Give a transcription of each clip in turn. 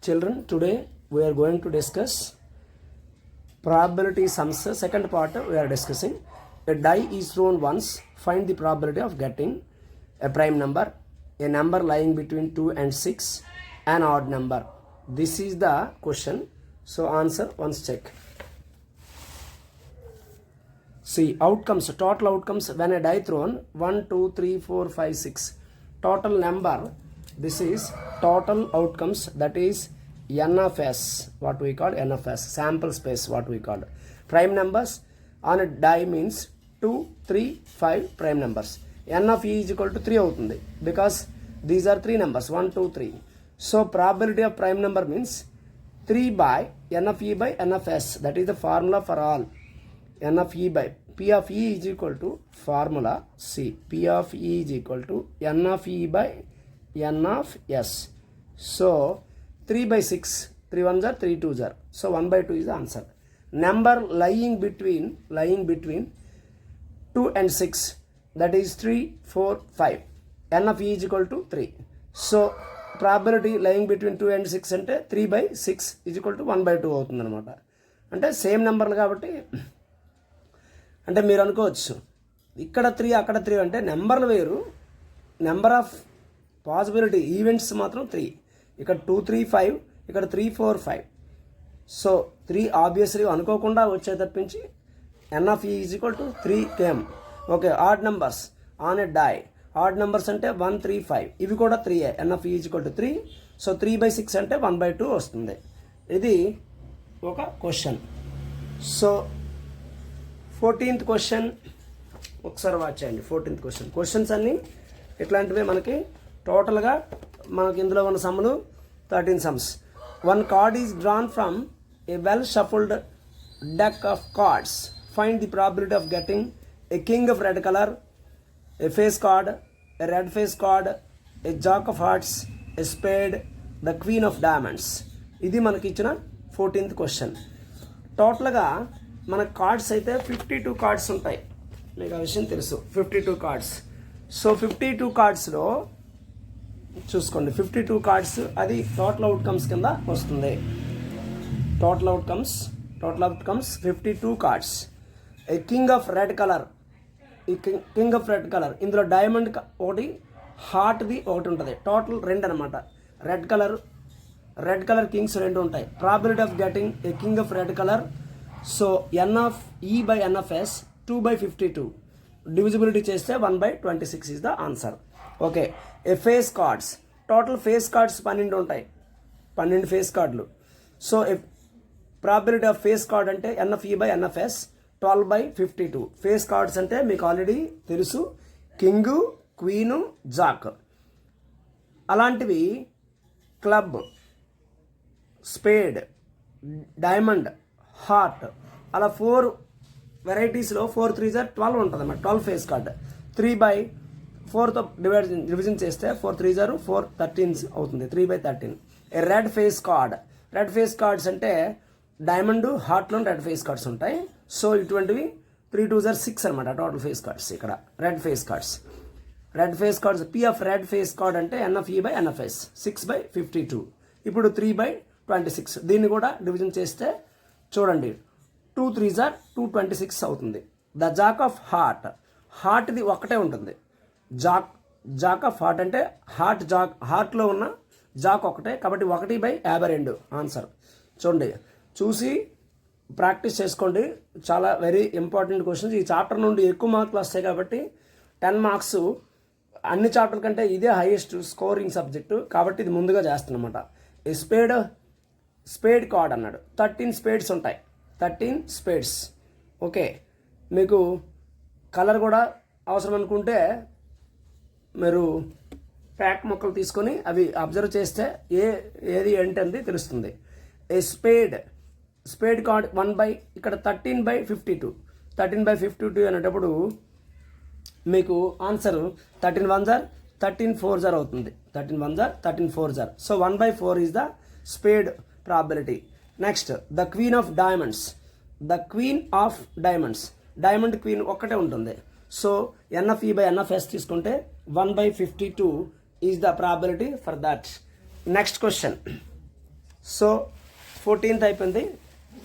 Children, today we are going to discuss probability sums. Second part we are discussing. A die is thrown once. Find the probability of getting a prime number, a number lying between 2 and 6, an odd number. This is the question. So answer once check. See outcomes, total outcomes when a die thrown 1, 2, 3, 4, 5, 6. Total number. This is total outcomes, that is n of s, what we call n of s, sample space what we call. Prime numbers on a die means 2, 3, 5 prime numbers. n of e is equal to 3 avutundi because these are 3 numbers 1, 2, 3. So probability of prime number means 3 by n of e by n of s, that is the formula for all. n of e by p of e is equal to formula C, p of e is equal to n of e by n of s. So 3 by 6, 3 1s are 3 2s are, so 1 by 2 is the answer. Number lying between 2 and 6, that is 3, 4, 5. n of e is equal to 3. So probability lying between 2 and 6 అంటే 3 by 6 is equal to 1 by 2 అవుతుంది అనమాట. అంటే same నెంబర్లు కాబట్టి, అంటే మీరు అనుకోవచ్చు ఇక్కడ 3 అక్కడ 3 అంటే నెంబర్లు వేరు, నెంబర్ ఆఫ్ పాసిబిలిటీ ఈవెంట్స్ మాత్రం 3. ఇక్కడ 2, 3, 5, ఇక్కడ 3, 4, 5. సో 3 ఆబ్వియస్లీ అనుకోకుండా వచ్చే తప్పించి n of e is equal to 3 came. Okay, odd numbers on a die. Odd numbers అంటే 1, 3, 5, ఇవి కూడా 3. n of e is equal to 3. So 3 by 6 అంటే 1 by 2 వస్తుంది. ఇది ఒక క్వశ్చన్. సో 14th క్వశ్చన్ ఒకసారి వాచ్ చేయండి. 14th question. క్వశ్చన్స్ అన్నీ ఇట్లాంటివే మనకి. టోటల్గా మనకి ఇందులో ఉన్న సమ్ములు 13 sums. One card is drawn from a well shuffled deck of cards. Find the probability of getting a king of red colour, a face card, a red face card, a jack of hearts, a spade, the queen of diamonds. ఇది మనకి ఇచ్చిన 14th question. టోటల్గా మన cards అయితే 52 cards ఉంటాయి. మీకు ఆ విషయం తెలుసు, 52 కార్డ్స్. సో 52 కార్డ్స్లో చూసుకోండి, 52 కార్డ్స్ అది టోటల్ అవుట్కమ్స్ కింద వస్తుంది. Total outcomes 52 cards. A king of red colour, ఈ కింగ్ ఆఫ్ రెడ్ కలర్ ఇందులో డైమండ్ ఒకటి, హార్ట్ది ఒకటి ఉంటుంది. టోటల్ 2 అనమాట. రెడ్ కలర్ కింగ్స్ 2 ఉంటాయి. Probability of getting a king of red colour. So n of e by n of s 2 by 52. Divisibility చేస్తే 1 by 26 is the answer. Okay, A face cards. Total face cards 12 ఉంటాయి, 12 face కార్డులు. So probability of face card అంటే n of e by n of s 12 by 52. Face cards అంటే మీకు already తెలుసు, king, queen, Jack. అలాంటివి club, spade, diamond, heart, అలా 4 వెరైటీస్లో 4 3s are 12 ఉంటుంది అన్నమాట. 12 ఫేస్ కార్డ్. 3 by 4తో డివిజన్ చేస్తే 4 3s are 4 13s అవుతుంది. 3 by 13. A red face card. Red face cards అంటే డైమండ్, హార్ట్లో రెడ్ ఫేస్ కార్డ్స్ ఉంటాయి. సో ఇటువంటివి 3 2s are 6 అనమాట టోటల్ ఫేస్ కార్డ్స్. ఇక్కడ red face cards. P of red face card అంటే n of e by n of s 6 by 52. ఇప్పుడు 3 by 26. దీన్ని కూడా డివిజన్ చేస్తే చూడండి 2 3s are 226 అవుతుంది. ద జాక్ ఆఫ్ హార్ట్ది ఒకటే ఉంటుంది. జాక్ ఆఫ్ హార్ట్ అంటే హార్ట్లో ఉన్న జాక్ ఒకటే కాబట్టి 1 by 52 ఆన్సర్. చూడండి, చూసి ప్రాక్టీస్ చేసుకోండి. చాలా వెరీ ఇంపార్టెంట్ క్వశ్చన్స్. ఈ చాప్టర్ నుండి ఎక్కువ మార్కులు వస్తాయి కాబట్టి 10 మార్క్స్. అన్ని చాప్టర్ కంటే ఇదే హైయెస్ట్ స్కోరింగ్ సబ్జెక్టు కాబట్టి ఇది ముందుగా చేస్తున్నమాట. ఈ స్పేడ్ కార్డ్ అన్నాడు. 13 స్పేడ్స్ ఉంటాయి. 13 స్పేడ్స్. ఓకే, మీకు కలర్ కూడా అవసరం అనుకుంటే మీరు ప్యాక్ మొక్కలు తీసుకొని అవి అబ్జర్వ్ చేస్తే ఏది ఏంటంది తెలుస్తుంది. ఏ స్పేడ్ కార్డ్ 1 by ఇక్కడ 13 by 52. 13 by 52 అనేటప్పుడు మీకు answer 13 1s are 13 4s are అవుతుంది. 13 1s are 13 4s are. So 1 by 4 is the spade probability. Next the queen of diamonds. Diamond queen ఒక్కటే ఉంటుంది. So n of e by n of s తీసుకుంటే 1 by 52 is the probability for that. Next question. So 14th అయిపోయింది.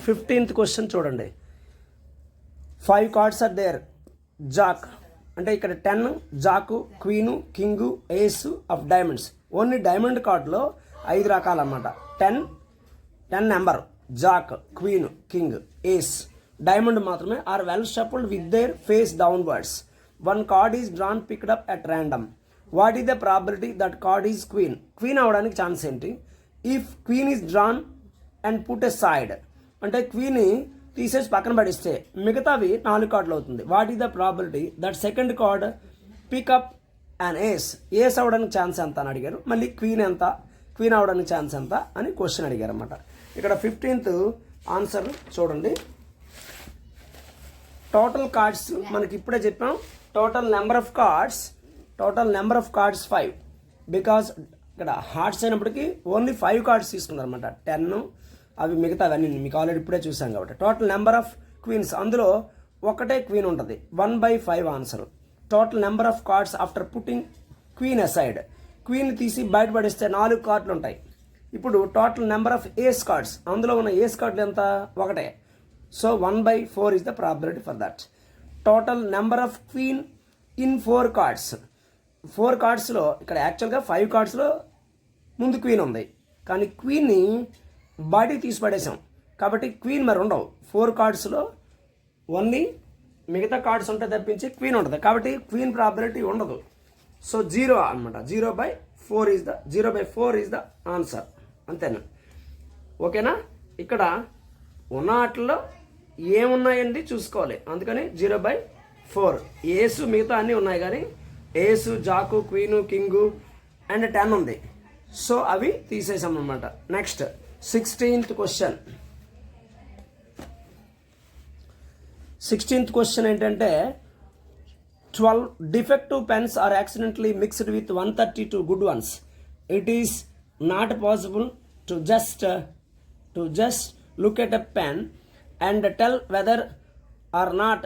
15th question చూడండి. 5 cards are there. Jack అంటే ఇక్కడ 10 jack, queen, king, ace of diamonds. Only diamond కార్డులో 5 రకాలు అన్నమాట. 10 number, jack, queen, king, ace. Diamond మాత్రమే are well shuffled with their face downwards. 1 card is drawn picked up at random. What is the probability that card is queen? Queen అవడానికి chance ఏంటి? If queen is drawn and put aside అంటే క్వీన్ని తీసేసి పక్కన పడిస్తే మిగతావి 4 కార్డులు అవుతుంది. What is the probability that second card pickup and ace? Ace అవడానికి ఛాన్స్ ఎంత అని అడిగారు. మళ్ళీ క్వీన్ ఎంత, క్వీన్ అవడానికి ఛాన్స్ ఎంత అని క్వశ్చన్ అడిగారు అన్నమాట. ఇక్కడ 15th ఆన్సర్ చూడండి. టోటల్ కార్డ్స్ మనకి ఇప్పుడే చెప్పాం. Total number of cards 5. Because ఇక్కడ హార్ట్స్ అయినప్పటికీ ఓన్లీ 5 కార్డ్స్ తీసుకున్నారు అనమాట. 10 అవి మిగతా అవన్నీ మీకు ఆల్రెడీ ఇప్పుడే చూసాం కాబట్టి. టోటల్ నెంబర్ ఆఫ్ క్వీన్స్ అందులో ఒకటే క్వీన్ ఉంటుంది. 1/5 answer. Total number of cards after putting queen aside. Queen తీసి బయటపడిస్తే 4 కార్డులు ఉంటాయి. ఇప్పుడు total number of ace cards అందులో ఉన్న ఏస్ కార్డులు ఎంత? ఒకటే. So 1/4 is the probability for that. Total number of queen in 4 cards. 4 కార్డ్స్లో ఇక్కడ యాక్చువల్గా 5 కార్డ్స్లో ముందు క్వీన్ ఉంది, కానీ క్వీన్ని బయటికి తీసి పడేసాం కాబట్టి క్వీన్ మరి ఉండవు. 4 కార్డ్స్లో ఓన్లీ మిగతా కార్డ్స్ ఉంటే తప్పించి క్వీన్ ఉంటుంది కాబట్టి క్వీన్ ప్రాబిలిటీ ఉండదు. సో 0 అనమాట. 0/4 ఈజ్ ద ఆన్సర్. అంతేనా? ఓకేనా? ఇక్కడ ఉన్న వాటిల్లో ఏమున్నాయండి చూసుకోవాలి. అందుకని 0/4. ఏసు మిగతా అన్నీ ఉన్నాయి కానీ ఏసు, జాకు, క్వీను, కింగు అండ్ 10 ఉంది. సో అవి తీసేసాం అనమాట. Next 16th question. 16th question ఏంటంటే 12 defective pens are accidentally mixed with 132 good ones. It is not possible to just look at a pen and tell whether or not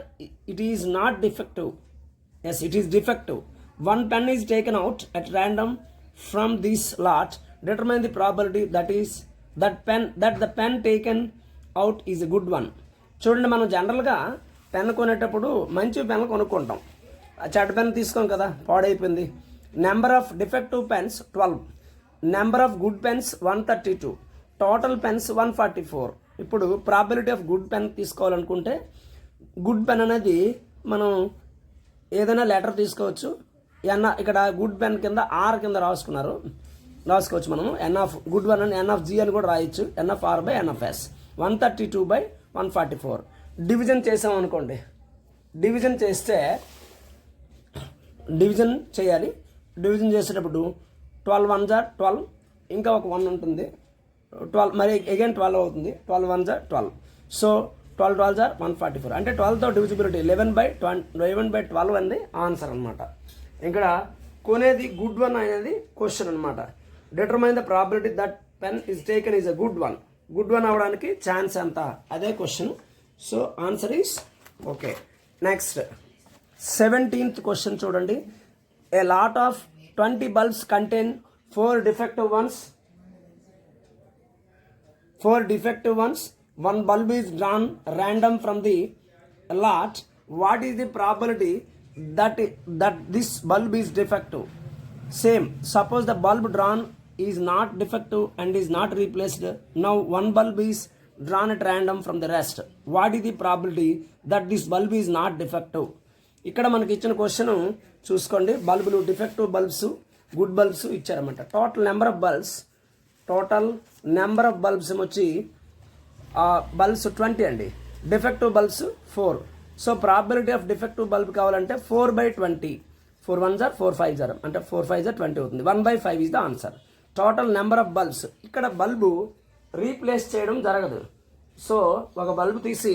it is not defective. Yes, it is defective. One pen is taken out at random from this lot. Determine the probability that the pen taken out is a good one. చూడండి, మనం జనరల్గా pen కొనేటప్పుడు మంచి pen కొనుక్కుంటాం. చెడ్డ pen తీసుకోం కదా, పాడైపోయింది. Number of defective pens 12, number of good pens 132, total pens 144. ఇప్పుడు ప్రాబిలిటీ ఆఫ్ గుడ్ పెన్ తీసుకోవాలనుకుంటే గుడ్ పెన్ అనేది మనం ఏదైనా లెటర్ తీసుకోవచ్చు. ఇక్కడ గుడ్ పెన్ కింద ఆర్ కింద రాసుకోవచ్చు మనము. ఎన్ ఆఫ్ గుడ్ వన్ అని ఎన్ ఆఫ్ జీ అని కూడా రాయొచ్చు. N of R by N of S. 132/144. Division చేసాం అనుకోండి. డివిజన్ చేయాలి. డివిజన్ చేసేటప్పుడు 12 1s are 12, ఇంకా ఒక 1 ఉంటుంది. 12 మరి అగైన్ 12 అవుతుంది. 12 1s are 12. So 12 12s are 144. అంటే 12తో డివిజిబిలిటీ 11/12 అనేది ఆన్సర్ అనమాట. ఇక్కడ కొనేది గుడ్ వన్ అనేది క్వశ్చన్ అనమాట. Determine the probability that pen is taken is a good one. Good one అవడానికి ఛాన్స్ ఎంత, అదే question. So answer is okay. Next 17th question చూడండి. A lot of 20 bulbs contain 4 defective ones. One bulb is drawn random from the lot. What is the probability that this bulb is defective? Same. Suppose the bulb drawn is not defective and is not replaced. Now one bulb is drawn at random from the rest. What is the probability that this bulb is not defective? ఇక్కడ మనకి ఇచ్చిన question చూసుకోండి. బల్బులు defective bulbs, good bulbs ఇచ్చారన్నమాట. Total number of bulbs వచ్చి bulbs 20 అండి. Defective bulbs 4. So probability of defective bulb కావాలంటే 4/20. 4 1s are 4 5s are అంటే 4 5s are 20 అవుతుంది. 1/5 is the answer. Total number of bulbs. ఇక్కడ బల్బు రీప్లేస్ చేయడం జరగదు. So ఒక బల్బు తీసి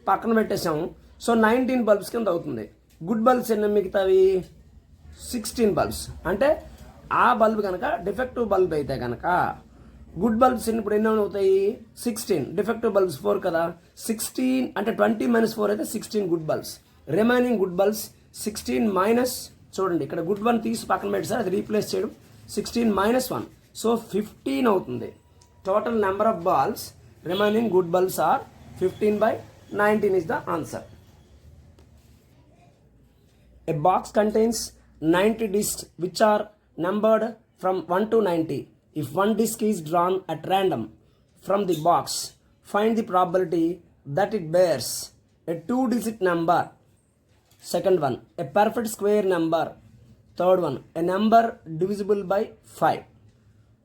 పక్కన పెట్టేసాము. సో 19 బల్బ్స్ కింద అవుతుంది. గుడ్ బల్బ్స్ ఎన్ని మిగతావి? 16 బల్బ్స్. అంటే ఆ బల్బ్ కనుక డిఫెక్టివ్ బల్బ్ అయితే కనుక గుడ్ బల్బ్స్ ఇప్పుడు ఎన్ని అవుతాయి? 16. డిఫెక్టివ్ బల్బ్స్ 4 కదా. 16 అంటే 20 - 4 అయితే 16 good bulbs. Remaining good bulbs 16 minus, చూడండి ఇక్కడ గుడ్ వన్ తీసి పక్కన పెట్టి సార్ అది రీప్లేస్ చేయడం. 16 - 1 సో 15 అవుతుంది. total number of balls remaining good balls are 15/19 is the answer. A box contains 90 discs which are numbered from 1 to 90. If one disc is drawn at random from the box, find the probability that it bears a 2-digit number. Second one, a perfect square number. Third one, a number divisible by 5.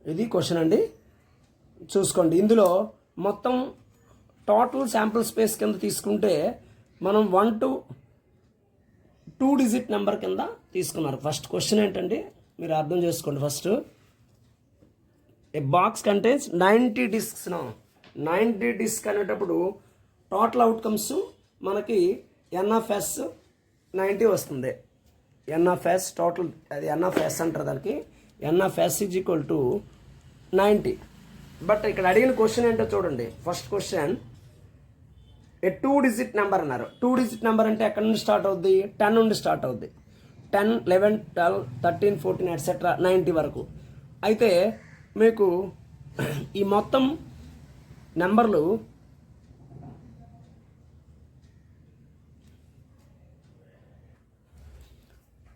ఇది question అండి. చూసుకోండి, ఇందులో మొత్తం total sample space కింద తీసుకుంటే మనం 1 to 2 digit number కింద తీసుకున్నారు. ఫస్ట్ క్వశ్చన్ ఏంటండి మీరు అర్థం చేసుకోండి. ఫస్ట్ ఏ బాక్స్ కంటైన్స్ 90 డిస్క్స్. 90 డిస్క్ అనేటప్పుడు టోటల్ అవుట్కమ్స్ మనకి ఎన్ఎఫ్ఎస్ 90 వస్తుంది. ఎన్ఎఫ్ఎస్ టోటల్, అది ఎన్ఎఫ్ఎస్ అంటారు దానికి. NFS is equal to 90. But ఇక్కడ అడిగిన క్వశ్చన్ ఏంటో చూడండి. ఫస్ట్ క్వశ్చన్ ఏ 2 డిజిట్ నెంబర్ అన్నారు. 2 డిజిట్ నెంబర్ అంటే ఎక్కడ నుండి స్టార్ట్ అవుద్ది? 10 నుండి స్టార్ట్ అవుద్ది. 10, 11, 12, 13, 14 ఎట్సెట్రా 90 వరకు. అయితే మీకు ఈ మొత్తం నెంబర్లు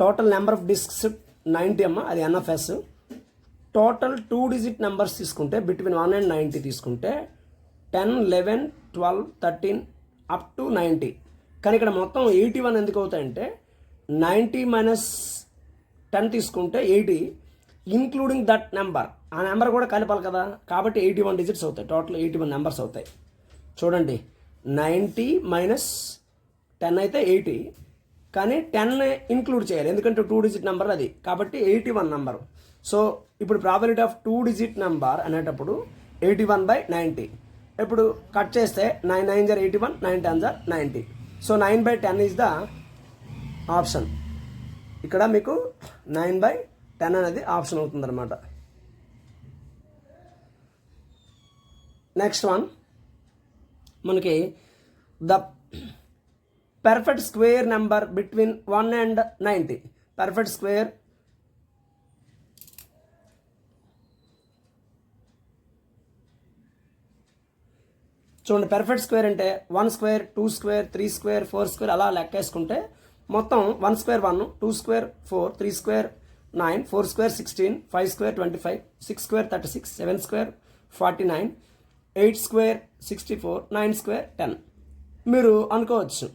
టోటల్ నెంబర్ ఆఫ్ డిస్క్స్ 90 అమ్మ, అది ఎన్ఎఫ్ఎస్. టోటల్ 2 డిజిట్ నెంబర్స్ తీసుకుంటే బిట్వీన్ 1 and 90 తీసుకుంటే 10, 11, 12, 13 అప్ టు 90. కానీ ఇక్కడ మొత్తం 81 ఎందుకు అవుతాయంటే 90 మైనస్ 10 తీసుకుంటే 80, ఇంక్లూడింగ్ దట్ నెంబర్. ఆ నెంబర్ కూడా కలపాలి కదా, కాబట్టి 81 డిజిట్స్ అవుతాయి. టోటల్ 81 నెంబర్స్ అవుతాయి. చూడండి, 90 మైనస్ 10 అయితే 80, కానీ 10 ఇంక్లూడ్ చేయాలి ఎందుకంటే 2 డిజిట్ నెంబర్ అది, కాబట్టి 81 నెంబర్. సో ఇప్పుడు ప్రాబిలిటీ ఆఫ్ 2 డిజిట్ నెంబర్ అనేటప్పుడు 81/90. ఇప్పుడు కట్ చేస్తే 9 9 = 81, 9 10 = 90. So 9/10 is the option. ఇక్కడ మీకు 9/10 అనేది ఆప్షన్ అవుతుంది అనమాట. నెక్స్ట్ వన్ మనకి the perfect square number between 1 and 90. Perfect square చూడండి, పర్ఫెక్ట్ స్క్వేర్ అంటే 1 స్క్వేర్, 2 స్క్వేర్, 3 స్క్వేర్, 4 స్క్వేర్ అలా లెక్కేసుకుంటే మొత్తం 1 square 1, 2 square 4, 3 square 9, 4 square 16, 5 square 25, 6 square 36, 7 square 49, 8 square 64, 9 square 10. మీరు అనుకోవచ్చు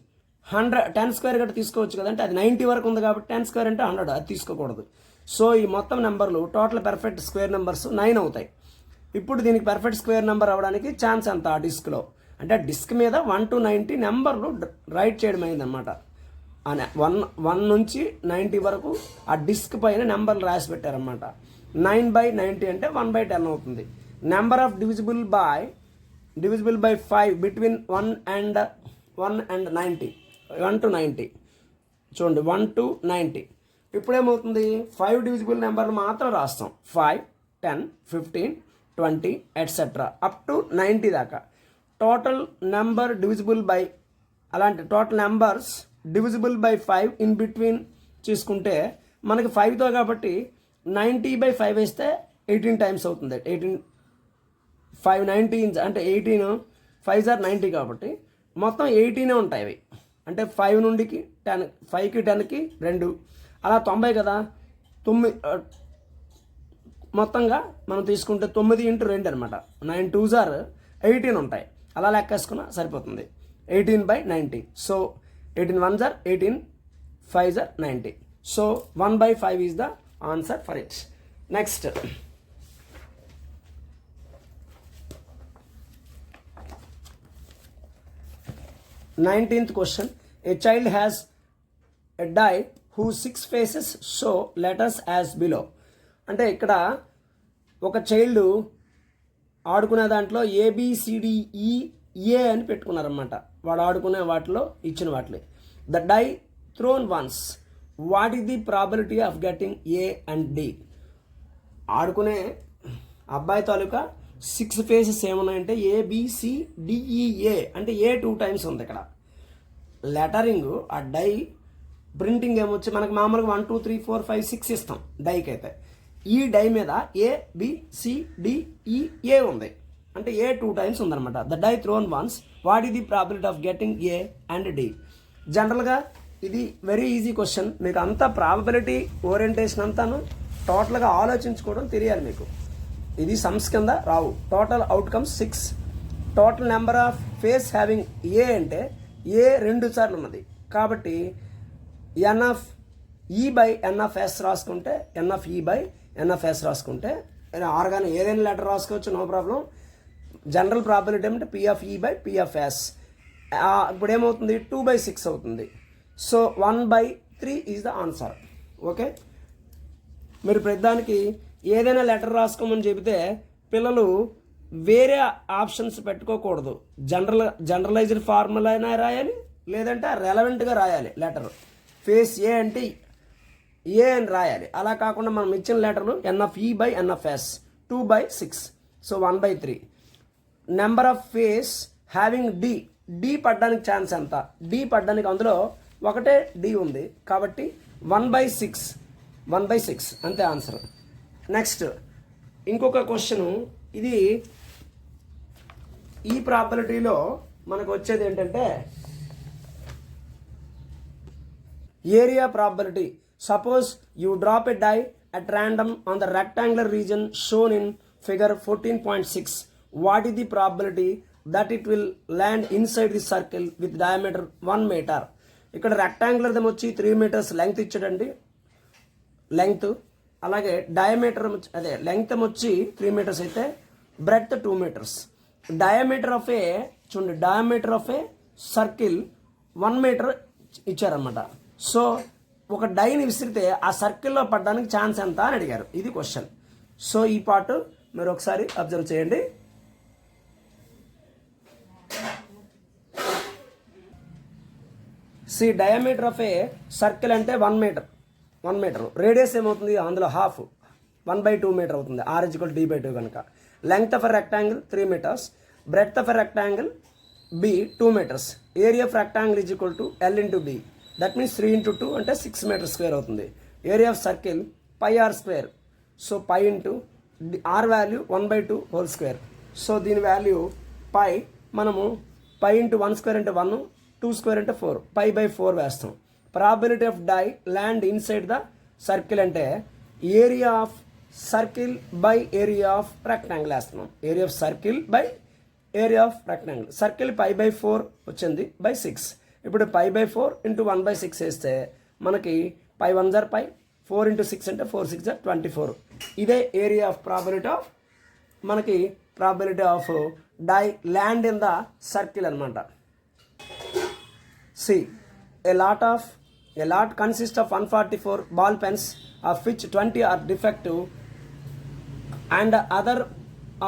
10 స్క్వేర్ గట్రా తీసుకోవచ్చు కదంటే అది 90 వరకు ఉంది కాబట్టి 10 స్క్వేర్ అంటే 100, అది తీసుకోకూడదు. సో ఈ మొత్తం నెంబర్లు టోటల్ పర్ఫెక్ట్ స్క్వేర్ నెంబర్స్ 9 అవుతాయి. ఇప్పుడు దీనికి పర్ఫెక్ట్ స్క్వేర్ నెంబర్ అవ్వడానికి ఛాన్స్ ఎంత ఆ డిస్క్లో అంటే డిస్క్ మీద 1 to 90 నెంబర్లు రైట్ చేయడం అయిందనమాట. 1 నుంచి 90 వరకు ఆ డిస్క్ పైన నెంబర్లు రాసి పెట్టారనమాట. 9/90 అంటే 1/10 అవుతుంది. Number of divisible by 5 between 1 and 90. 1 to 90 చూడండి, 1 to 90. ఇప్పుడేమవుతుంది 5 డివిజిబుల్ నెంబర్లు మాత్రం రాస్తాం. 5, 10, 15, 20 ఎట్సెట్రా అప్ టు 90 దాకా. టోటల్ నెంబర్ డివిజిబుల్ బై, అలాంటి total numbers divisible by 5 in between తీసుకుంటే మనకి 5తో కాబట్టి 90/5 వేస్తే 18 టైమ్స్ అవుతుంది. 18 5 19 అంటే 18, 5 = 90 కాబట్టి మొత్తం 18 ఉంటాయి అవి. అంటే 5 నుండికి 10, 5కి 10కి 2 అలా 90 కదా. 9 మొత్తంగా మనం తీసుకుంటే 9 × 2 అనమాట. 9 2s are 18 ఉంటాయి. అలా లెక్కేసుకున్నా సరిపోతుంది. 18/90. So 18 1s are 18, 5s are 90. So 1/5 is the answer for it. Next 19th question. A child has a die whose 6 faces show letters as below. అంటే ఇక్కడ ఒక చైల్డ్ ఆడుకునే దాంట్లో ABCDEA అని పెట్టుకున్నారన్నమాట. వాడు ఆడుకునే వాటిలో ఇచ్చిన వాటిలో the die thrown once, what is the probability of getting A and D? ఆడుకునే అబ్బాయి తాలూకా 6 ఫేసెస్ ఏమున్నాయంటే ABCDEA అంటే A 2 times ఉంది. ఇక్కడ లెటరింగ్ ఆ డై ప్రింటింగ్ ఏమొచ్చి మనకు మామూలుగా 1 2 3 4 5 6 ఇస్తాం డైకి అయితే. ఈ డై మీద ఏ బి సి డి ఈ ఏ ఉంది, అంటే ఏ 2 times ఉందన్నమాట. The die thrown once, what is the probability of getting A and D? జనరల్గా ఇది వెరీ ఈజీ క్వశ్చన్. మీకు అంతా ప్రాబబిలిటీ ఓరియంటేషన్ అంతాను టోటల్గా ఆలోచించుకోవడం తెలియాలి మీకు. ఇది సమ్స్ కింద రావు. Total outcomes 6. Total number of face having A అంటే ఏ 2 సార్లు ఉన్నది కాబట్టి ఎన్ ఆఫ్ ఈ బై ఎన్ ఆఫ్ ఎస్ రాసుకుంటే, ఎన్ ఆఫ్ ఈ బై ఎన్ ఆఫ్ ఎస్ రాసుకుంటే ఆర్గాన్ ఏదైనా లెటర్ రాసుకోవచ్చు, నో ప్రాబ్లం. జనరల్ ప్రాబిలిటీ ఏమంటే పీ ఆఫ్ ఈ బై పీ ఆఫ్ ఎస్. ఇప్పుడు ఏమవుతుంది, 2/6 అవుతుంది. So 1/3 is the answer. Okay, మీరు ప్రతిదానికి ఏదైనా లెటర్ రాసుకోమని చెబితే పిల్లలు వేరే ఆప్షన్స్ పెట్టుకోకూడదు. జనరలైజ్డ్ ఫార్ములా అయినా రాయాలి, లేదంటే రెలవెంట్గా రాయాలి లెటర్. ఫేస్ ఏ అంటే ఏ అని రాయాలి. అలా కాకుండా మనం ఇచ్చిన లెటర్లు ఎన్ ఆఫ్ ఈ by N of s 2/6. So 1/3. Number of face having D, D పడ్డానికి ఛాన్స్ ఎంత? డి పడ్డానికి అందులో ఒకటే డి ఉంది కాబట్టి 1/6 అంతే ఆన్సర్. నెక్స్ట్ ఇంకొక క్వశ్చన్, ఇది ఈ ప్రాబిలిటీలో మనకు వచ్చేది ఏంటంటే area probability. Suppose you drop a die at random on the rectangular region shown in figure 14.6. What is the probability that it will land inside the circle with diameter 1 meter? ఇక్కడ rectangular దమ్ వచ్చి 3 meters length ఇచ్చాడండి, length. అలాగే diameter అదే length వచ్చి 3 meters అయితే breadth 2 meters. Diameter of a చూడండి, diameter of a circle 1 meter ఇచ్చారన్నమాట. సో ఒక డైని విసిరితే ఆ సర్కిల్లో పడడానికి ఛాన్స్ ఎంత అని అడిగారు. ఇది క్వశ్చన్. సో ఈ పార్ట్ మీరు ఒకసారి అబ్జర్వ్ చేయండి. C diameter of a circle అంటే 1 meter. రేడియస్ ఏమవుతుంది, అందులో హాఫ్ 1/2 meter అవుతుంది. R = D/2 కనుక. Length of a rectangle 3 meters. Breadth of a rectangle B 2 meters. Area of rectangle L × B. That means 3 × 2 అంటే 6 meters square అవుతుంది. Area of circle πr². So π into R value 1/2 whole square. So దీని value π, మనము π × 1² అంటే 1, 2² అంటే 4, π/4 వేస్తాం. Probability of die land inside the circle అంటే area of circle by area of rectangle వేస్తున్నాం. Area of circle by area of rectangle. Circle π/4 వచ్చింది by 6. ఇప్పుడు π/4 × 1/6 వేస్తే మనకి π 1 = π, 4 × 6 అంటే 4 6 = 24. ఇదే ఏరియా ఆఫ్ ప్రాబిలిటీ ఆఫ్ మనకి probability of die land in the circle అనమాట. సి a lot consists of 144 ball pens, of which 20 are defective and other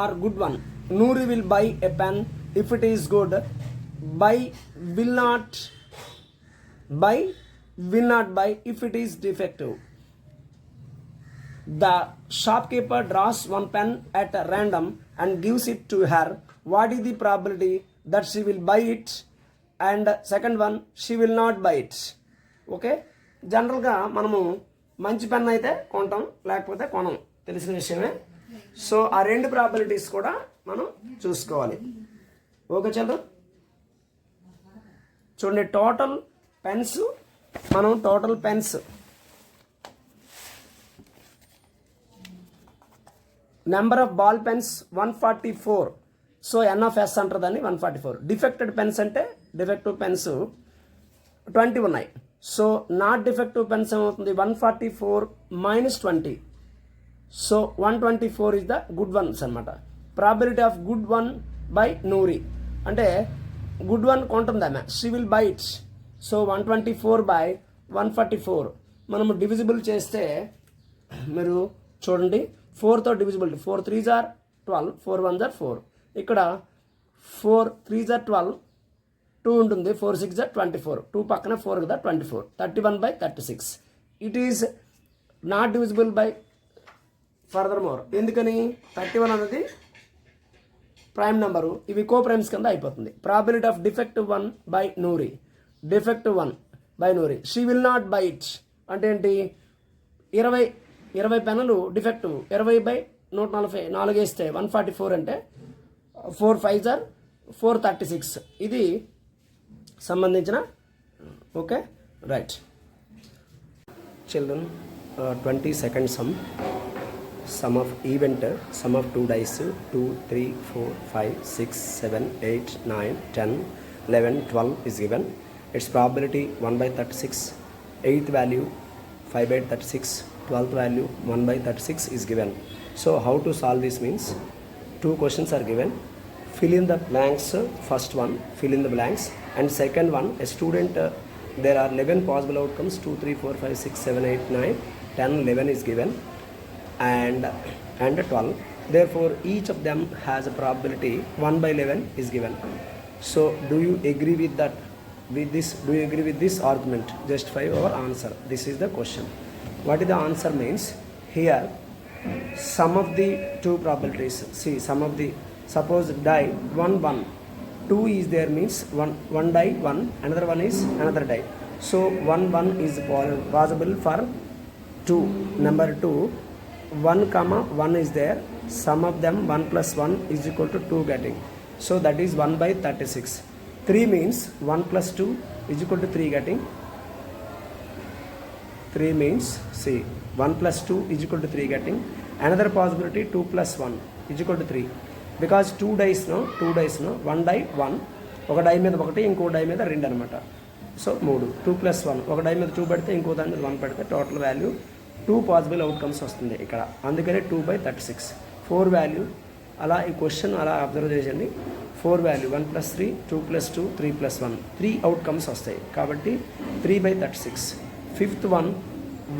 are good one. Noori will buy a pen if it is good. Will not buy if it is defective. The shopkeeper draws one pen at random and gives it to her. What is the probability that she will buy it? And second one, she will not by it. Okay, జనరల్గా మనము మంచి pen అయితే కొంటాం, లేకపోతే కొనం, తెలిసిన విషయమే. So ఆ 2 probabilities కూడా మనం చూసుకోవాలి. ఓకే చిల్డ్రన్, చూడండి టోటల్ పెన్స్, మనం total pens number of ball pens 144. So n of s అంటారు దాన్ని 144. డిఫెక్టెడ్ పెన్స్ అంటే డిఫెక్టివ్ పెన్స్ 20 ఉన్నాయి. సో నాట్ డిఫెక్టివ్ పెన్స్ ఏమవుతుంది, 144 - 20. So 124 is the good ones అనమాట. Probability of good one by నూరి అంటే గుడ్ వన్ కొంటుంది ఆమె, she will buy it. So 124/144 మనము డివిజిబుల్ చేస్తే మీరు చూడండి 4తో divisibility. 4 3s are 12, 4 1s are 4. ఇక్కడ 4 3s are 12, 2 ఉంటుంది, 4 6s are 24, 2 పక్కన 4 కదా 24, 31/36. It is not divisible by further more. ఎందుకని 31 అనేది ప్రైమ్ నెంబరు, ఇవి కో ప్రైమ్స్ కింద అయిపోతుంది. Probability of defective 1 by Noori, defective 1 by Noori. She will not by it అంటే ఏంటి, 20 20 పెన్నులు డిఫెక్టివ్, 20/140 4 వేస్తే 144 అంటే 4 5 ఆర్ 436. ఇది సంబంధించిన okay right. Children 20 second sum of event, sum of 2 dice 2 3 4 5 6 7 8 9 10 11 12 is given. Its probability 1/36, 8th value 5/36, 12th value 1/36 is given. So how to solve this means, 2 questions are given, fill in the blanks. First one, fill in the blanks, and second one, a student there are 11 possible outcomes, 2 3 4 5 6 7 8 9 10 11 is given, and 12. Therefore each of them has a probability 1/11 is given. So do you agree with that, with this? Do you agree with this argument? Justify our answer. This is the question. What is the answer means, here sum of the two probabilities. See, sum of the, suppose die 1 1, 2 is there means one die 1, another one is another die. So 1 1 is possible for 2. Number 2, 1 comma 1 is there, sum of them 1 plus 1 is equal to 2 getting. So that is 1/36. 3 means 1 plus 2 is equal to 3 getting. 3 means, see, 1 plus 2 is equal to 3 getting. Another possibility 2 plus 1 is equal to 3. Because 2 dice no, 1 die 1, ఒక die మీద ఒకటి, ఇంకో die మీద 2 అనమాట. So 3, 2 plus 1, ఒక die మీద 2 పెడితే ఇంకో దాని మీద 1 పెడితే టోటల్ వాల్యూ 2 పాసిబుల్ అవుట్కమ్స్ వస్తుంది ఇక్కడ. అందుకనే 2/36. 4 వాల్యూ అలా ఈ క్వశ్చన్ అలా అబ్జర్వ్ చేయండి. 4 value 1 plus 3, 2 plus 2, 3 plus 1, 3 outcomes వస్తాయి. కాబట్టి 3/36. 5th వన్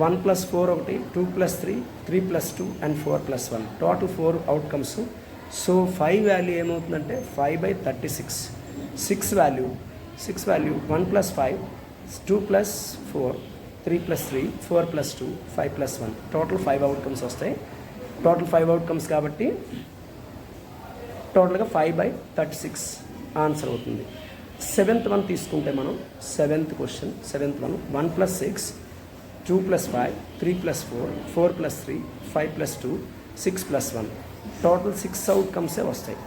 1 plus 4 ఒకటి, 2 plus 3, 3 plus 2 and 4 plus 1, total 4 outcomes. So 5 value ఏమవుతుందంటే 5/36. 6 value 1 plus 5, 2 plus 4, 3 plus 3, 4 plus 2, 5 plus 1, total 5 outcomes వస్తాయి. టోటల్ 5 అవుట్కమ్స్ కాబట్టి టోటల్గా 5/36 ఆన్సర్ అవుతుంది. 7th వన్ తీసుకుంటే మనం 7th question, 7th one 1 plus 6, 2 plus 5, 3 plus 4, 4 plus 3, 5 plus 2, 6 plus 1, total 6 అవుట్కమ్సే వస్తాయి.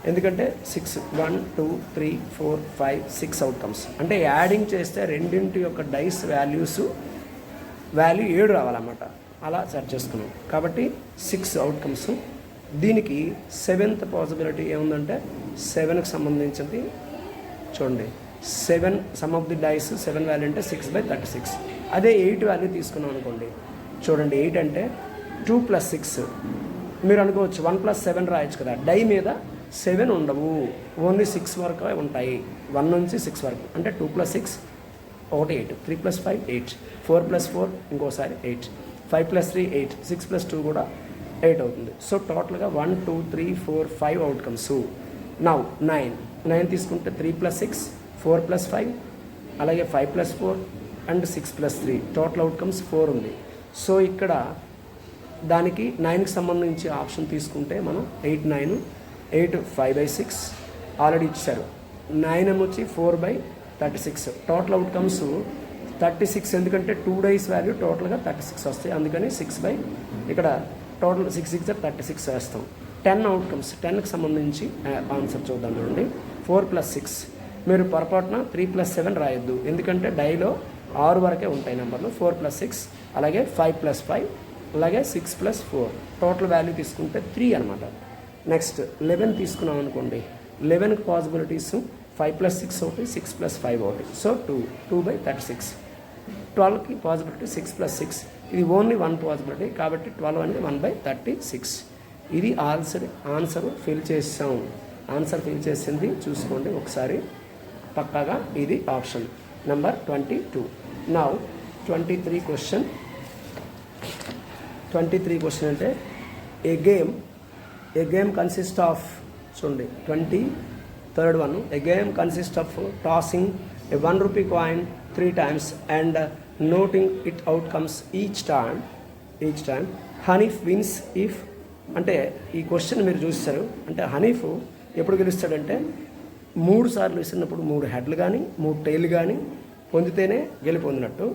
ఎందుకంటే 6 1 2 3 4 5 6 outcomes అంటే యాడింగ్ చేస్తే రెండింటి యొక్క డైస్ వాల్యూ 7 రావాలన్నమాట. అలా సెర్చ్ చేసుకున్నాం కాబట్టి 6 అవుట్కమ్స్. దీనికి 7th పాసిబిలిటీ ఏముందంటే 7కి సంబంధించింది చూడండి. 7 sum of the dice 7 value అంటే 6/36. అదే 8 వాల్యూ తీసుకున్నాం అనుకోండి. చూడండి 8 అంటే 2 plus 6. మీరు అనుకోవచ్చు 1 plus 7 రాయొచ్చు కదా. డై మీద 7 ఉండవు, ఓన్లీ 6 వరకు ఉంటాయి. 1 నుంచి 6 వరకు అంటే 2 plus 6 ఒకటి 8, 3 plus 5 8, 4 plus 4 ఇంకోసారి 8, 5 plus 3 8, 6 plus 2 కూడా 8 అవుతుంది. సో టోటల్గా 1 2 3 4 5 అవుట్కమ్స్. నౌ 9 తీసుకుంటే 3 plus 6, 4 plus 5, అలాగే 5 plus 4 and 6 plus 3, total outcomes 4 ఉంది. సో ఇక్కడ దానికి 9కి సంబంధించి ఆప్షన్ తీసుకుంటే మనం 8 9 8 5/6 ఆల్రెడీ ఇచ్చారు. 9 వచ్చి 4/36. Total outcomes 36. ఎందుకంటే 2 డైస్ వాల్యూ టోటల్గా 36 వస్తాయి. అందుకని 6 ఇక్కడ టోటల్ 6 6 36 వేస్తాం. 10 అవుట్కమ్స్. 10కి సంబంధించి ఆన్సర్ చూద్దాం చూడండి. 4 plus 6. మీరు పొరపాటున 3 plus 7 రాయొద్దు, ఎందుకంటే డైలో 6 వరకే ఉంటాయి నెంబర్లు. 4 plus 6, అలాగే 5 plus 5, అలాగే 6 plus 4, టోటల్ వాల్యూ తీసుకుంటే 3 అనమాట. నెక్స్ట్ 11 తీసుకున్నాం అనుకోండి. 11కి పాసిబిలిటీస్ 5 plus 6 ఒకటి, 6 plus 5 ఒకటి. సో 2/36. 12కి పాసిబిలిటీ 6 plus 6. ఇది ఓన్లీ 1 పాసిబిలిటీ కాబట్టి 12 అనేది 1/36. ఇది ఆన్సర్ ఫిల్ చేసాం. ఆన్సర్ ఫిల్ చేసింది చూసుకోండి ఒకసారి పక్కాగా. ఇది option number 22. Now 23 question. 23 question అంటే ఏ గేమ్ కన్సిస్ట్ ఆఫ్, చూడండి 23rd one, a game consists of tossing a 1 rupee coin 3 times and noting its outcomes each time. Hanif wins if అంటే ఈ క్వశ్చన్ మీరు చూస్తారు. అంటే హనీఫ్ ఎప్పుడు గెలుస్తాడంటే 3 సార్లు విసిరినప్పుడు 3 హెడ్లు కానీ 3 టైలు కానీ పొందితేనే గెలిపొందినట్టు.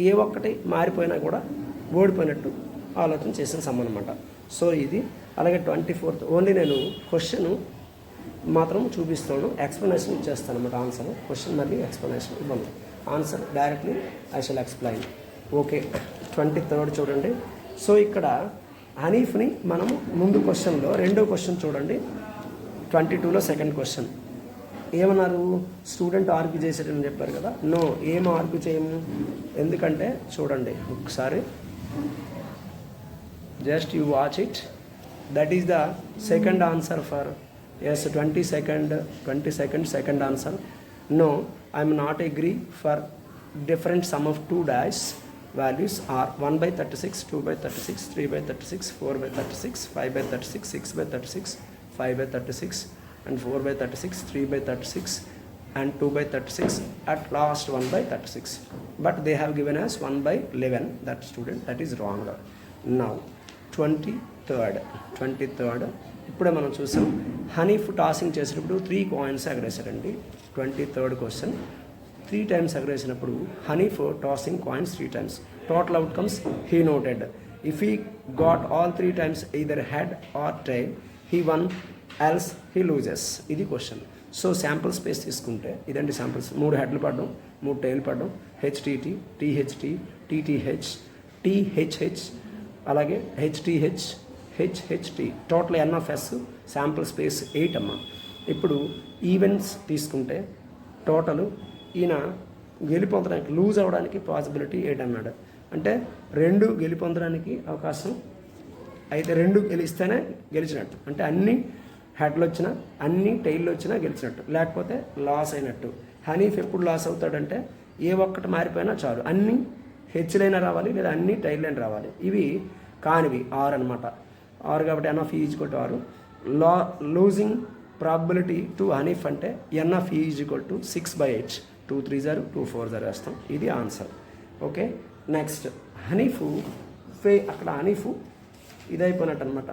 ఏ ఒక్కటి మారిపోయినా కూడా ఓడిపోయినట్టు ఆలోచన చేసిన సమ్ అనమాట. సో ఇది అలాగే 24th ఓన్లీ నేను క్వశ్చన్ మాత్రం చూపిస్తాను, ఎక్స్ప్లెనేషన్ ఇచ్చేస్తాను అనమాట. ఆన్సర్ క్వశ్చన్ మళ్ళీ ఎక్స్ప్లెనేషన్ ఇవ్వండి, answer directly I shall explain. Okay, 23rd చూడండి. సో ఇక్కడ హనీఫ్ని మనం ముందు క్వశ్చన్లో రెండో క్వశ్చన్ చూడండి, 22లో సెకండ్ క్వశ్చన్ ఏమన్నారు, స్టూడెంట్ ఆర్గ్యూ చేశాడని చెప్పారు కదా. నో, ఏం ఆర్గ్యూ చేయము, ఎందుకంటే చూడండి ఒకసారి, just you watch it. That is the second answer for S 22nd second answer. No, I am not agree for different sum of two dash values are 1/36, 2/36, 3/36, 4/36, 5/36, 6/36, 5/36 and 4/36, 3/36 and 2/36, at last 1/36, but they have given us 1/11. That student, that is wrong. Now 23rd ఇప్పుడే మనం చూసాం, Hanif tossing చేసినప్పుడు 3 coins ఎగరేశాడండి. 23rd question 3 times ఎగరేసినప్పుడు Hanif tossing coins 3 times. Total outcomes he noted. If he got all 3 times either head or tail, he won, else he loses. ఇది question. So sample space తీసుకుంటే ఇదండి samples. 3 హెడ్లు పడడం, 3 tile పడడం, HTT, టీహెచ్టి, TTH, THH, అలాగే HTH, HHT, total NFS, sample space 8 అమ్మ. ఇప్పుడు events తీసుకుంటే total ఈయన గెలిపొందడానికి, లూజ్ అవ్వడానికి పాసిబిలిటీ 8 అన్నాడు. అంటే 2 గెలిపొందడానికి అవకాశం అయితే 2 గెలిస్తేనే గెలిచినట్టు, అంటే అన్ని హెడ్లు వచ్చినా అన్ని టైళ్ళు వచ్చినా గెలిచినట్టు, లేకపోతే లాస్ అయినట్టు. హనీఫ్ ఎప్పుడు లాస్ అవుతాడంటే ఏ ఒక్కటి మారిపోయినా చాలు, అన్ని హెచ్లైనా రావాలి లేదా అన్ని టైల్లైనా రావాలి. ఇవి కానివి 6 అనమాట. 6 కాబట్టి ఎన్ ఆఫ్ ఈ is equal to 6. Losing probability to Hanif అంటే ఎన్ ఆఫ్ ఈ ఈజ్ ఈక్వల్ టు 6/8. 2 3 0, 2 4 0 వేస్తాం. ఇది ఆన్సర్. ఓకే, నెక్స్ట్ హనీఫ్ అక్కడ హనీఫ్ ఇదైపోయినట్టు అనమాట.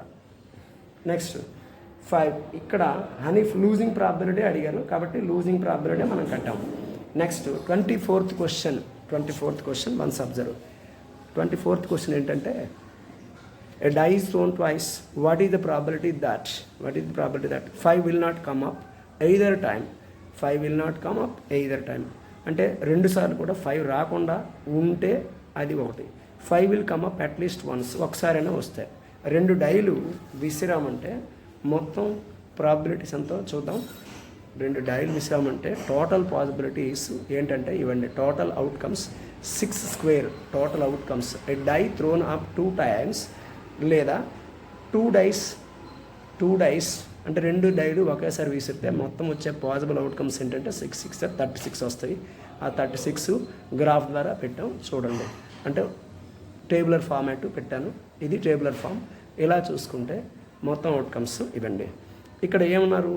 నెక్స్ట్ 5 ఇక్కడ హనీఫ్ లూజింగ్ ప్రాబిలిటీ అడిగారు కాబట్టి లూజింగ్ ప్రాబిలిటీ మనం కట్టాము. Next 24th question once observe. 24th question ఏంటంటే, a die is thrown twice, what is the probability that 5 will not come up either time. 5 will not come up either time అంటే 2 సార్లు కూడా 5 రాకుండా ఉంటే అది ఒకటి. 5 will come up at least once, ఒకసారైనా వస్తాయి. 2 డైలు విసిరామంటే మొత్తం ప్రాబిలిటీస్ ఎంతో చూద్దాం. 2 డైలు విసిరామంటే టోటల్ పాసిబిలిటీస్ ఏంటంటే ఇవ్వండి. Total outcomes 6 square. Total outcomes a die thrown up 2 times లేదా 2 డైస్ అంటే 2 డైలు ఒకేసారి విసిరితే మొత్తం వచ్చే పాసిబుల్ అవుట్కమ్స్ ఏంటంటే 6 6 36 వస్తాయి. ఆ 36 గ్రాఫ్ ద్వారా పెట్టాం చూడండి. అంటే టేబులర్ ఫార్మాట్ పెట్టాను, ఇది టేబులర్ ఫామ్. ఇలా చూసుకుంటే మొత్తం అవుట్కమ్స్ ఇవ్వండి. ఇక్కడ ఏమన్నారు,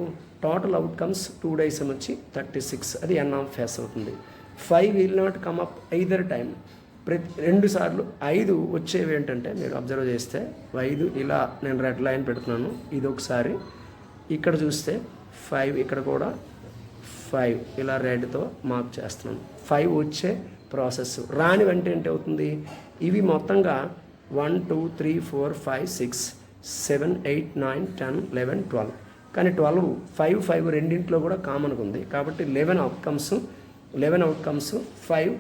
టోటల్ అవుట్కమ్స్ 2 డైస్ వచ్చి 36, అది ఎన్ ఆఫ్ ఎస్ అవుతుంది. 5 will not come up either time. ప్రతి 2 సార్లు 5 వచ్చేవి ఏంటంటే మీరు అబ్జర్వ్ చేస్తే 5 ఇలా నేను రెడ్ లైన్ పెడుతున్నాను, ఇది ఒకసారి. ఇక్కడ చూస్తే 5, ఇక్కడ కూడా 5 ఇలా రెడ్తో మార్క్ చేస్తున్నాను. 5 వచ్చే ప్రాసెస్ రాని వెంట ఏంటి అవుతుంది, ఇవి మొత్తంగా 1 2 3 4 5 6 7 8 9 10 11 12. కానీ 12 5 రెండింటిలో కూడా కామన్గా ఉంది కాబట్టి 11 అవుట్కమ్స్ 5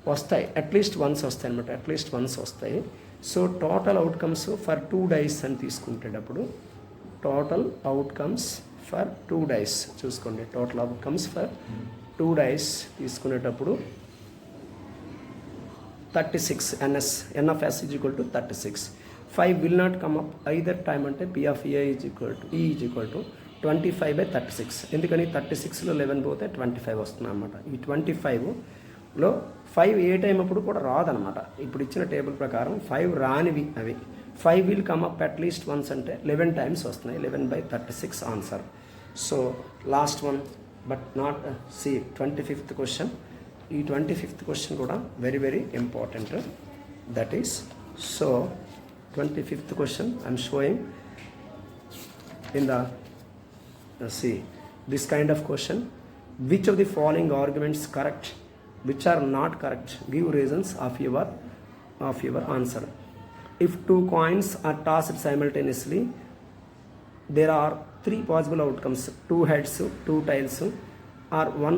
వస్తాయి, అట్లీస్ట్ వన్స్ వస్తాయి అనమాట, అట్లీస్ట్ వన్స్ వస్తాయి. So total outcomes for 2 dice అని తీసుకుంటేటప్పుడు టోటల్ అవుట్కమ్స్ ఫర్ 2 డైస్ చూసుకోండి. టోటల్ అవుట్కమ్స్ ఫర్ 2 డైస్ తీసుకునేటప్పుడు 36 n of S is equal to 36. 5 will not come up either time అంటే P of A is equal to 25/36. ఎందుకని 36లో 11 పోతే 25 వస్తుంది అనమాట. ఈ 25లో 5 ఏ టైం అప్పుడు కూడా రాదనమాట. ఇప్పుడు ఇచ్చిన టేబుల్ ప్రకారం 5 రానివి అవి. 5 will come up at least once అంటే 11 టైమ్స్ వస్తున్నాయి. 11/36 answer. So last one but not C 25th question. ఈ 25th క్వశ్చన్ కూడా very very important. That is so 25th question IM showing in the see this kind of question. Which of the following arguments correct, which are not correct, give reasons of your answer. if 2 coins are tossed simultaneously, there are 3 possible outcomes: 2 heads, 2 tails, or 1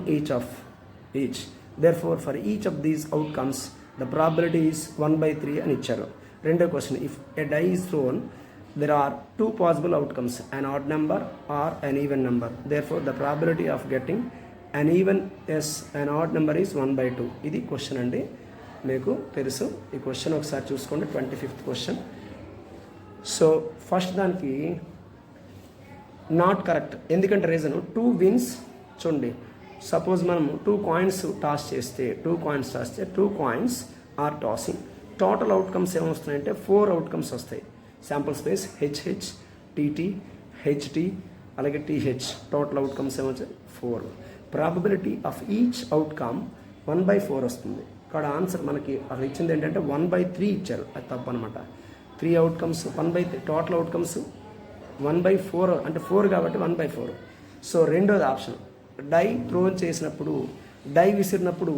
each. Therefore, for each of these outcomes, the probability is 1/3 అని ఇచ్చారు. రెండో question, if a die is thrown, there are 2 possible outcomes: an odd number or an even number. Therefore, the probability of getting an odd number is 1/2. ఇది question అండి, మీకు తెలుసు. ఈ question ఒకసారి చూసుకోండి, 25th క్వశ్చన్. సో ఫస్ట్ దానికి not correct. ఎందుకంటే reason 2 wins. చూడండి, సపోజ్ మనం 2 కాయిన్స్ టాస్ చేస్తే 2 coins are tossing. Total outcomes ఏమొస్తున్నాయంటే 4 అవుట్కమ్స్ వస్తాయి. Sample space HH, TT, HT, అలాగే టీహెచ్. టోటల్ అవుట్కమ్స్ ఏమొచ్చాయి 4. ప్రాబబిలిటీ ఆఫ్ ఈచ్ అవుట్కమ్ 1/4 వస్తుంది. ఇక్కడ ఆన్సర్ మనకి అక్కడ ఇచ్చింది ఏంటంటే 1/3 ఇచ్చారు, అది తప్పు అనమాట. 3 అవుట్కమ్స్ 1/3, టోటల్ అవుట్కమ్స్ 1/4 అంటే 4 కాబట్టి 1/4. సో రెండోది ఆప్షన్, డై త్రో చేసినప్పుడు, డై విసిరినప్పుడు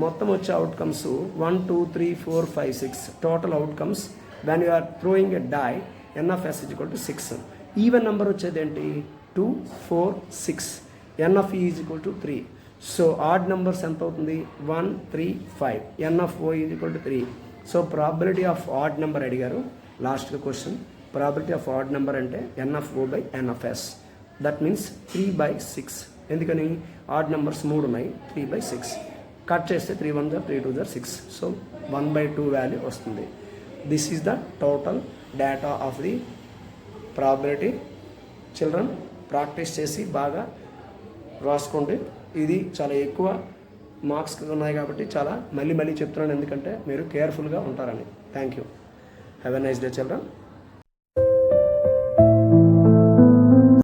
మొత్తం వచ్చే outcomes 1 2 3 4 5 6 total outcomes. When you are throwing a die NF(S) = 6. Even number వచ్చేది ఏంటి 2 4 6. NF(E) = 3. సో ఆడ్ నెంబర్స్ ఎంత అవుతుంది 1 3 5. NF(O) = 3. So probability of odd number అడిగారు last question. Probability of odd number అంటే NF(O/NF(S). That means 3/6. ఎందుకని odd numbers 3 ఉన్నాయి, 3/6. Cut చేస్తే 3 1 3 2 6. So 1/2 value వస్తుంది. This is the total data of the probability. Children practice చేసి బాగా రాసుకోండి. ఇది చాలా ఎక్కువ మార్క్స్ ఉన్నాయి కాబట్టి మళ్ళీ చెప్తున్నాను, ఎందుకంటే మీరు కేర్ఫుల్గా ఉంటారని. Thank you. Have a nice day children.